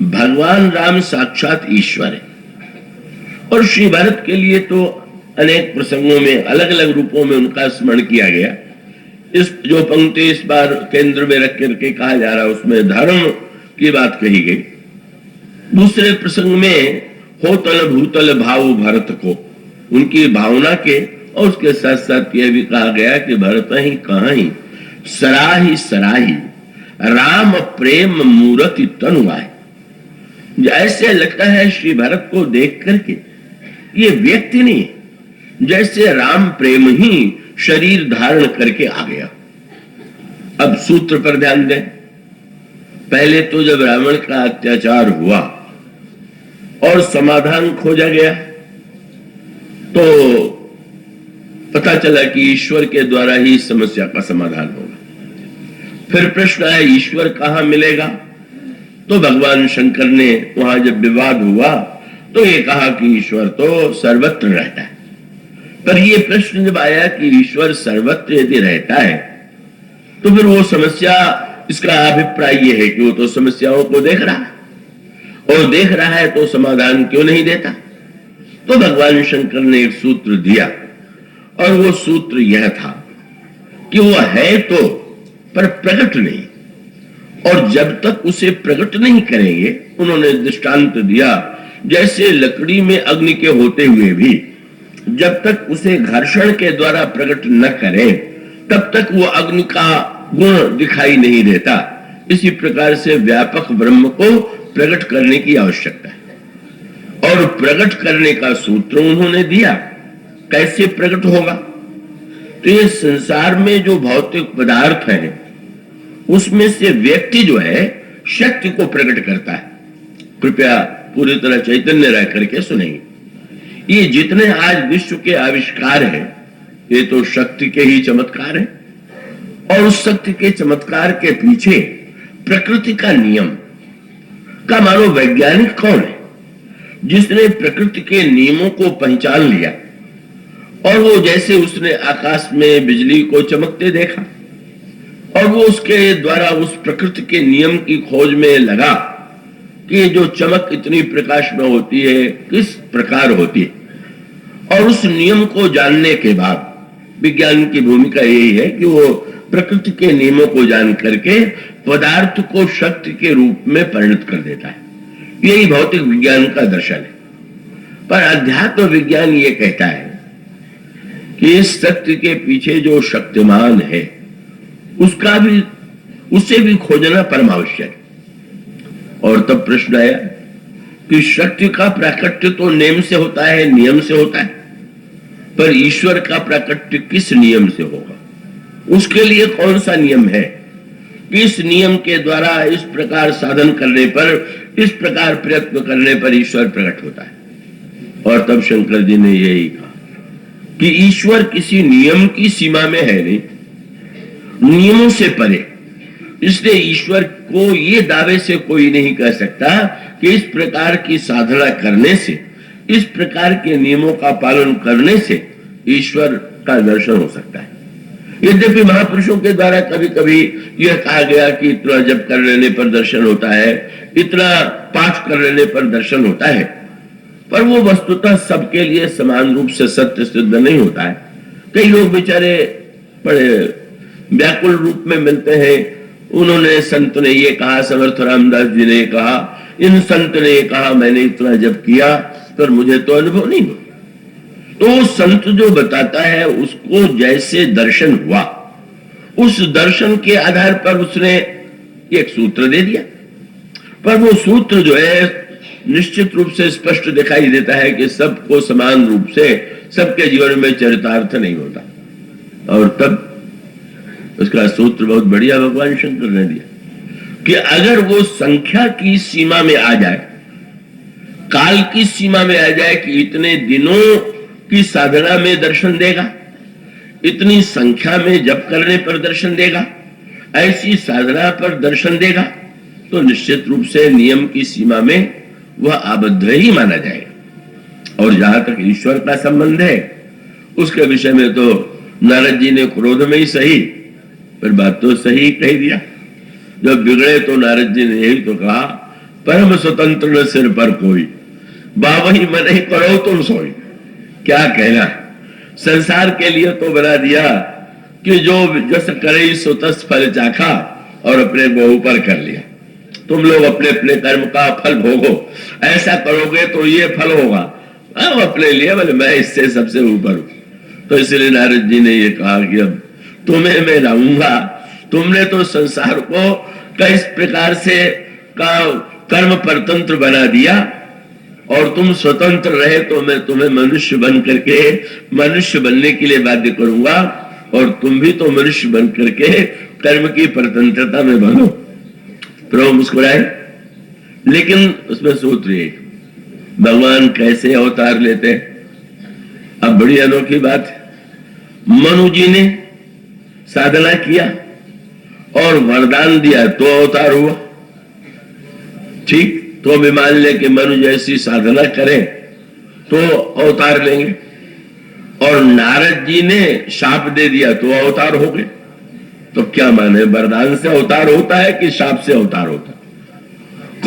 भगवान राम साक्षात ईश्वर है और श्री भरत के लिए तो अनेक प्रसंगों में अलग अलग रूपों में उनका स्मरण किया गया। इस जो पंक्ति इस बार केंद्र में रख करके कहा जा रहा है उसमें धर्म की बात कही गई। दूसरे प्रसंग में होतल भूतल भाव भरत को उनकी भावना के और उसके साथ साथ यह भी कहा गया कि भरत ही कहाँ ही सराही सराही राम प्रेम मूर्ति तनु आए। जैसे लगता है श्री भरत को देख करके ये व्यक्ति नहीं, जैसे राम प्रेम ही शरीर धारण करके आ गया। अब सूत्र पर ध्यान दें। पहले तो जब रावण का अत्याचार हुआ और समाधान खोजा गया तो पता चला कि ईश्वर के द्वारा ही समस्या का समाधान होगा। फिर प्रश्न आया ईश्वर कहां मिलेगा, तो भगवान शंकर ने वहां जब विवाद हुआ तो ये कहा कि ईश्वर तो सर्वत्र रहता है। पर ये प्रश्न जब आया कि ईश्वर सर्वत्र यदि रहता है तो फिर वो समस्या, इसका अभिप्राय ये है कि वो तो समस्याओं को देख रहा है और देख रहा है तो समाधान क्यों नहीं देता। तो भगवान शंकर ने एक सूत्र दिया और वो सूत्र यह था कि वो है तो पर प्रकट नहीं, और जब तक उसे प्रकट नहीं करेंगे, उन्होंने दृष्टांत दिया जैसे लकड़ी में अग्नि के होते हुए भी जब तक उसे घर्षण के द्वारा प्रकट न करें तब तक वो अग्नि का गुण दिखाई नहीं देता। इसी प्रकार से व्यापक ब्रह्म को प्रकट करने की आवश्यकता है और प्रकट करने का सूत्र उन्होंने दिया। कैसे प्रकट होगा, तो ये संसार में जो भौतिक पदार्थ है उसमें से व्यक्ति जो है शक्ति को प्रकट करता है। कृपया पूरी तरह चैतन्य रह करके सुनेंगे। ये जितने आज विश्व के आविष्कार हैं ये तो शक्ति के ही चमत्कार है और उस शक्ति के चमत्कार के पीछे प्रकृति का नियम का मानो वैज्ञानिक कौन है जिसने प्रकृति के नियमों को पहचान लिया और वो जैसे उसने आकाश में बिजली को चमकते देखा और वो उसके द्वारा उस प्रकृति के नियम की खोज में लगा कि जो चमक इतनी प्रकाश में होती है किस प्रकार होती है, और उस नियम को जानने के बाद विज्ञान की भूमिका यही है कि वो प्रकृति के नियमों को जान करके पदार्थ को शक्ति के रूप में परिणत कर देता है। यही भौतिक विज्ञान का दर्शन है। पर अध्यात्म विज्ञान ये कहता है कि इस शक्ति के पीछे जो शक्तिमान है उसे भी खोजना परम आवश्यक है। और तब प्रश्न आया कि शक्ति का प्राकट्य तो नेम से होता है, नियम से होता है, पर ईश्वर का प्राकट्य किस नियम से होगा? उसके लिए कौन सा नियम है? किस नियम के द्वारा इस प्रकार साधन करने पर, इस प्रकार प्रयत्न करने पर ईश्वर प्रकट होता है? और तब शंकर जी ने यही कहा कि ईश्वर किसी नियम की सीमा में है नहीं, नियमों से परे। इसलिए ईश्वर को ये दावे से कोई नहीं कह सकता कि इस प्रकार की साधना करने से, इस प्रकार के नियमों का पालन करने से ईश्वर का दर्शन हो सकता है। यद्यपि महापुरुषों के द्वारा कभी कभी यह कहा गया कि इतना जप कर लेने पर दर्शन होता है, इतना पाठ कर लेने पर दर्शन होता है, पर वो वस्तुतः सबके लिए समान रूप से सत्य सिद्ध नहीं होता है। कई लोग बेचारे बड़े व्याकुल रूप में मिलते हैं। उन्होंने, संत ने ये कहा, समर्थ रामदास जी ने कहा, इन संत ने कहा, मैंने इतना जप किया पर मुझे तो अनुभव नहीं हुआ। तो संत जो बताता है उसको जैसे दर्शन हुआ, उस दर्शन के आधार पर उसने एक सूत्र दे दिया, पर वो सूत्र जो है निश्चित रूप से स्पष्ट दिखाई देता है कि सबको समान रूप से सबके जीवन में चरितार्थ नहीं होता। और तब उसका सूत्र बहुत बढ़िया भगवान शंकर ने दिया कि अगर वो संख्या की सीमा में आ जाए, काल की सीमा में आ जाए कि इतने दिनों की साधना में दर्शन देगा, इतनी संख्या में जप करने पर दर्शन देगा, ऐसी साधना पर दर्शन देगा, तो निश्चित रूप से नियम की सीमा में वह आबद्ध ही माना जाएगा। और जहां तक ईश्वर का संबंध है उसके विषय में तो नारद जी ने क्रोध में ही सही, पर बात तो सही कह दिया। जब बिगड़े तो नारद जी ने यही तो कहा परम स्वतंत्र न सिर पर कोई, बावही मन ही करो तुम सोई। क्या कहना, संसार के लिए तो बना दिया कि जो जस करे सो तस फल चाखा, और अपने को ऊपर कर लिया। तुम लोग अपने अपने कर्म का फल भोगो, ऐसा करोगे तो ये फल होगा। अपने लिए बोले मैं इससे सबसे ऊपर हूं। तो इसलिए नारद जी ने ये कहा कि अब तुम्हें मैं लाऊंगा। तुमने तो संसार को कई प्रकार से का कर्म परतंत्र बना दिया, और तुम स्वतंत्र रहे तो मैं तुम्हें मनुष्य बन करके मनुष्य बनने के लिए बाध्य करूंगा, और तुम भी तो मनुष्य बन करके कर्म की परतंत्रता में बनो। प्रभु मुस्कुराए, लेकिन उसमें सोच रही भगवान कैसे अवतार लेते हैं। अब बड़ी अनोखी बात है, मनु जी ने साधना किया और वरदान दिया तो अवतार हुआ। ठीक, तो अभी मान ले कि मनु जैसी साधना करें तो अवतार लेंगे, और नारद जी ने शाप दे दिया तो अवतार हो गए। तो क्या माने, वरदान से अवतार होता है कि शाप से अवतार होता है?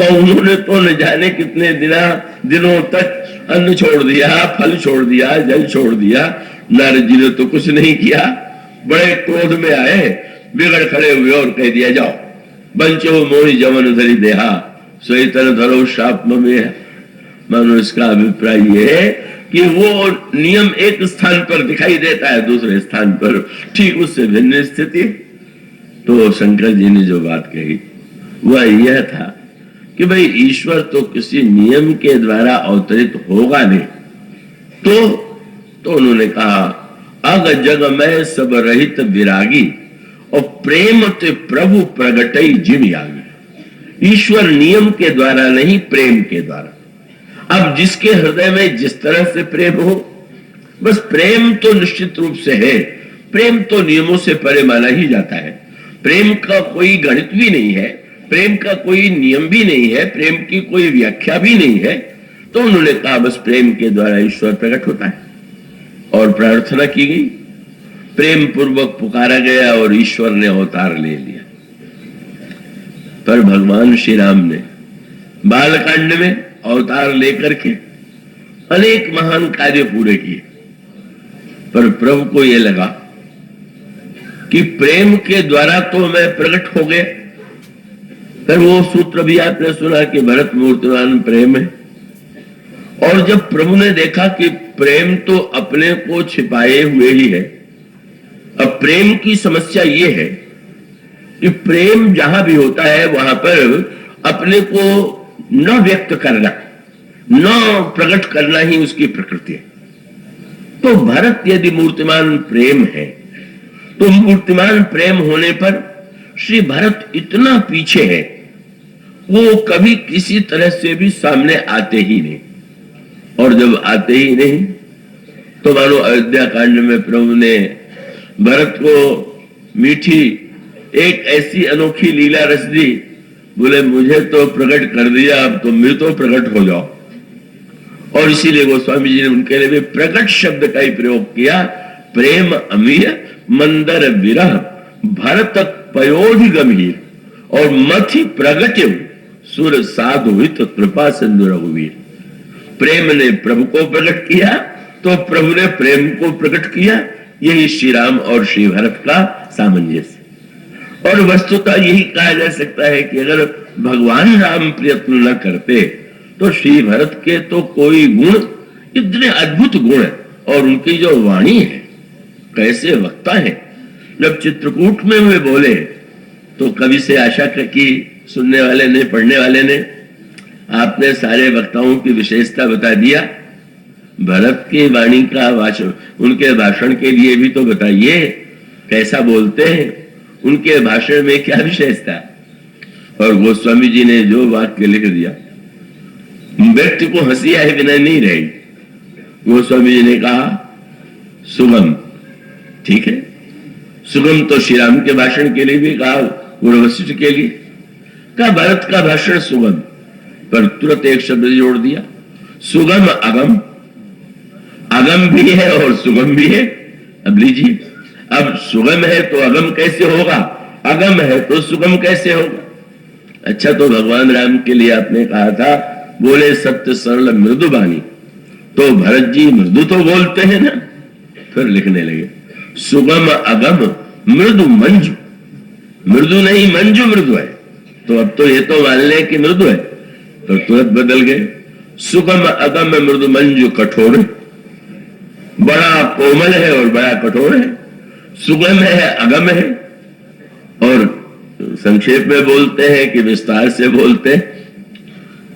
उन्होंने तो न जाने कितने दिनों तक अन्न छोड़ दिया, फल छोड़ दिया, जल छोड़ दिया। नारद जी ने तो कुछ नहीं किया, बड़े क्रोध में आए, बिगड़ खड़े हुए और कह दिया जाओ बंचो मोहि जवन धरी देहा, सोई तन धरो शाप में। मानो इसका अभिप्राय ये है कि वो नियम एक स्थान पर दिखाई देता है, दूसरे स्थान पर ठीक उससे भिन्न स्थिति। तो शंकर जी ने जो बात कही वह यह था कि भाई ईश्वर तो किसी नियम के द्वारा अवतरित होगा नहीं। तो उन्होंने कहा अग जग में सब रहित विरागी, और प्रेम ते प्रभु प्रगटई जिम यागी। ईश्वर नियम के द्वारा नहीं, प्रेम के द्वारा। अब जिसके हृदय में जिस तरह से प्रेम हो, बस प्रेम तो निश्चित रूप से है। प्रेम तो नियमों से परे माना ही जाता है। प्रेम का कोई गणित भी नहीं है, प्रेम का कोई नियम भी नहीं है, प्रेम की कोई व्याख्या भी नहीं है। तो उन्होंने कहा बस प्रेम के द्वारा ईश्वर प्रकट होता है, और प्रार्थना की गई, प्रेम पूर्वक पुकारा गया और ईश्वर ने अवतार ले लिया। पर भगवान श्री राम ने बालकांड में अवतार लेकर के अनेक महान कार्य पूरे किए, पर प्रभु को यह लगा कि प्रेम के द्वारा तो मैं प्रकट हो गए। फिर वो सूत्र भी आपने सुना कि भरत मूर्तिमान प्रेम है। और जब प्रभु ने देखा कि प्रेम तो अपने को छिपाए हुए ही है, अब प्रेम की समस्या ये है कि प्रेम जहां भी होता है वहां पर अपने को न व्यक्त करना, न प्रकट करना ही उसकी प्रकृति है। तो भरत यदि मूर्तिमान प्रेम है, तो मूर्तिमान प्रेम होने पर श्री भरत इतना पीछे है, वो कभी किसी तरह से भी सामने आते ही नहीं। और जब आते ही नहीं तो मानो अयोध्या कांड में प्रभु ने भरत को मीठी एक ऐसी अनोखी लीला रच दी, बोले मुझे तो प्रकट कर दिया, अब तुम भी तो प्रकट हो जाओ। और इसीलिए गोस्वामी जी ने उनके लिए भी प्रकट शब्द का ही प्रयोग किया। प्रेम अमीय मंदर विरह भरत पयोधि गंभीर, और मथि प्रगट्य सुर साधु हित कृपा सिंधु रघुवीर। प्रेम ने प्रभु को प्रकट किया तो प्रभु ने प्रेम को प्रकट किया। यही श्री राम और श्री भरत का सामंजस्य। और वस्तुतः यही कहा जा सकता है कि अगर भगवान राम प्रयत्न न करते तो श्री भरत के तो कोई गुण, इतने अद्भुत गुण है, और उनकी जो वाणी है, कैसे वक्ता है। जब चित्रकूट में वे बोले तो कवि से आशा की, सुनने वाले ने, पढ़ने वाले ने, आपने सारे वक्ताओं की विशेषता बता दिया, भरत की वाणी का भाषण, उनके भाषण के लिए भी तो बताइए कैसा बोलते हैं, उनके भाषण में क्या विशेषता। और गोस्वामी जी ने जो वाक्य लिख दिया, व्यक्ति को हंसी आए बिना नहीं रहेगी। गोस्वामी जी ने कहा सुगम, ठीक है, सुगम तो श्री राम के भाषण के लिए भी कहा, गुरु वशिष्ठ के लिए कहा, भरत का भाषण सुगम, पर तुरंत एक शब्द जोड़ दिया, सुगम अगम। अगम भी है और सुगम भी है। अब लीजिए, अब सुगम है तो अगम कैसे होगा, अगम है तो सुगम कैसे होगा। अच्छा, तो भगवान राम के लिए आपने कहा था बोले सत्य सरल मृदु बानी, तो भरत जी मृदु तो बोलते हैं ना। फिर लिखने लगे सुगम अगम मृदु मंजू, मृदु नहीं मंजू मृदु है। तो अब तो ये तो मान ले कि मृदु है, तो तुरंत बदल गए सुगम अगम मृदु मंजू कठोर, बड़ा कोमल है और बड़ा कठोर है, सुगम है अगम है। और संक्षेप में बोलते हैं कि विस्तार से बोलते हैं।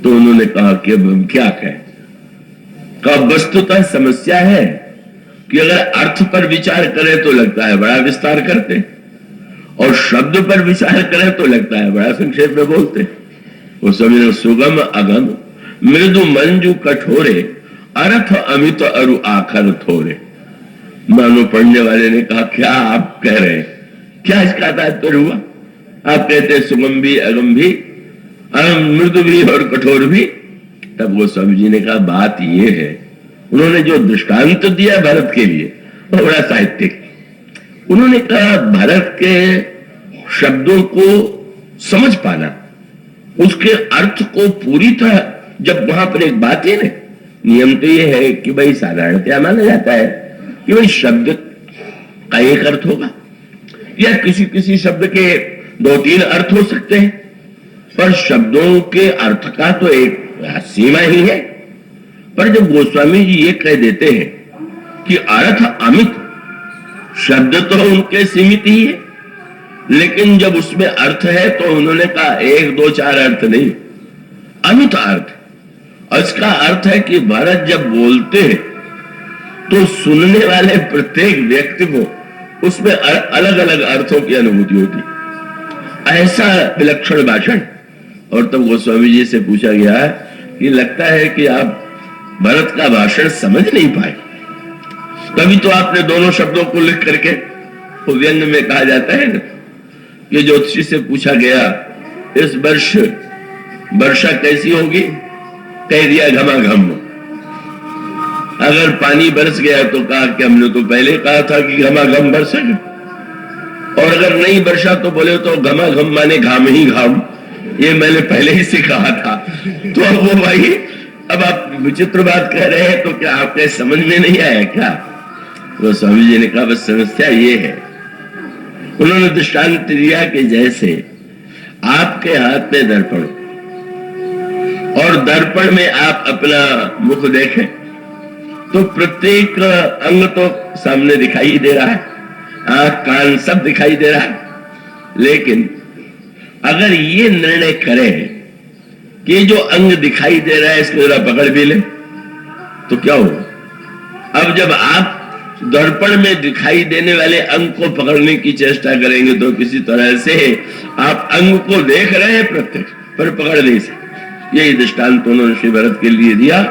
तो उन्होंने कहा कि अब हम क्या कहें, का वस्तुतः समस्या है कि अगर अर्थ पर विचार करें तो लगता है बड़ा विस्तार करते, और शब्द पर विचार करें तो लगता है बड़ा संक्षेप में बोलते। वो समझे सुगम अगम मृदु मंजू कठोरे, अर्थ अमित अरु आखर थोरे। मानो पढ़ने वाले ने कहा क्या आप कह रहे हैं, क्या इसका तात्पर्य हुआ? आप कहते हैं सुगम भी अगम भी, मृदु भी और कठोर भी। तब गोस्वामी जी ने कहा बात ये है, उन्होंने जो दृष्टांत दिया भरत के लिए वो बड़ा साहित्यिक। उन्होंने कहा भरत के शब्दों को समझ पाना, उसके अर्थ को पूरी तरह, जब वहां पर एक बात है ना, नियम तो ये है कि भाई साधारणतया माना जाता है कि भाई शब्द का एक अर्थ होगा या किसी किसी शब्द के 2-3 अर्थ हो सकते हैं, पर शब्दों के अर्थ का तो एक सीमा ही है। पर जब गोस्वामी जी ये कह देते हैं कि अर्थ अमित, शब्द तो उनके सीमित ही है, लेकिन जब उसमें अर्थ है तो उन्होंने कहा 1, 2, 4 अर्थ नहीं, अमित अर्थ। इसका अर्थ है कि भरत जब बोलते हैं तो सुनने वाले प्रत्येक व्यक्ति को उसमें अलग अलग अर्थों की अनुभूति होती, ऐसा विलक्षण भाषण। और तब गोस्वामी जी से पूछा गया कि लगता है कि आप भरत का भाषण समझ नहीं पाए, तभी तो आपने दोनों शब्दों को लिख करके, वो व्यंग में कहा जाता है ना कि ज्योतिषी से पूछा गया इस वर्ष वर्षा कैसी होगी, कह दिया घमाघम। अगर पानी बरस गया तो कहा कि हमने तो पहले कहा था कि घमाघम बरसेगा, और अगर नहीं बरसा तो बोले तो घमाघम माने घाम ही घाम, ये मैंने पहले ही से कहा था। तो अब वो भाई, अब आप विचित्र बात कह रहे हैं तो क्या आपके समझ में नहीं आया क्या? तो स्वामी जी ने कहा बस समस्या ये है। उन्होंने दृष्टांत दिया कि जैसे आपके हाथ में दर्पण, और दर्पण में आप अपना मुख देखें तो प्रत्येक अंग तो सामने दिखाई दे रहा है, आंख कान सब दिखाई दे रहा है, लेकिन अगर ये निर्णय करें कि जो अंग दिखाई दे रहा है इसको जरा पकड़ भी ले तो क्या होगा? अब जब आप दर्पण में दिखाई देने वाले अंग को पकड़ने की चेष्टा करेंगे तो किसी तरह से आप अंग को देख रहे हैं प्रत्यक्ष, पर पकड़ नहीं सकते। यही दृष्टांत उन्होंने श्री भरत के लिए दिया।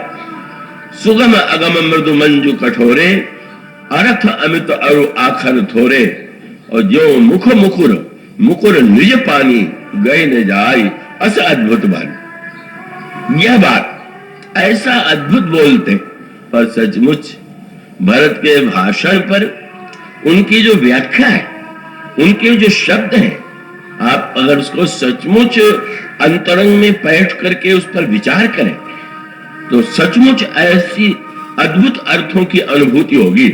सुगम अगम मृदु मंजू कठोरे, अर्थ अमित अरु आखर थोरे, और जो मुख मुकुर मुकुर निज पानी, गए न जाय अस अद्भुत बानी। यह बात ऐसा अद्भुत बोलते, पर सचमुच भरत के भाषण पर उनकी जो व्याख्या है, उनके जो शब्द हैं, आप अगर उसको सचमुच अंतरंग में बैठ करके उस पर विचार करें तो सचमुच ऐसी अद्भुत अर्थों की अनुभूति होगी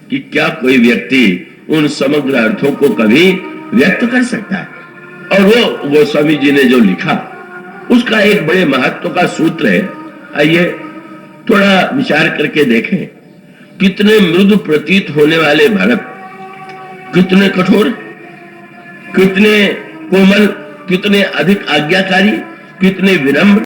कि क्या कोई व्यक्ति उन समग्र अर्थों को कभी व्यक्त कर सकता है। और वो गोस्वामी जी ने जो लिखा उसका एक बड़े महत्व का सूत्र है। आइए थोड़ा विचार करके देखें, कितने मृदु प्रतीत होने वाले भरत, कितने कठोर, कितने कोमल, कितने अधिक आज्ञाकारी, कितने विनम्र,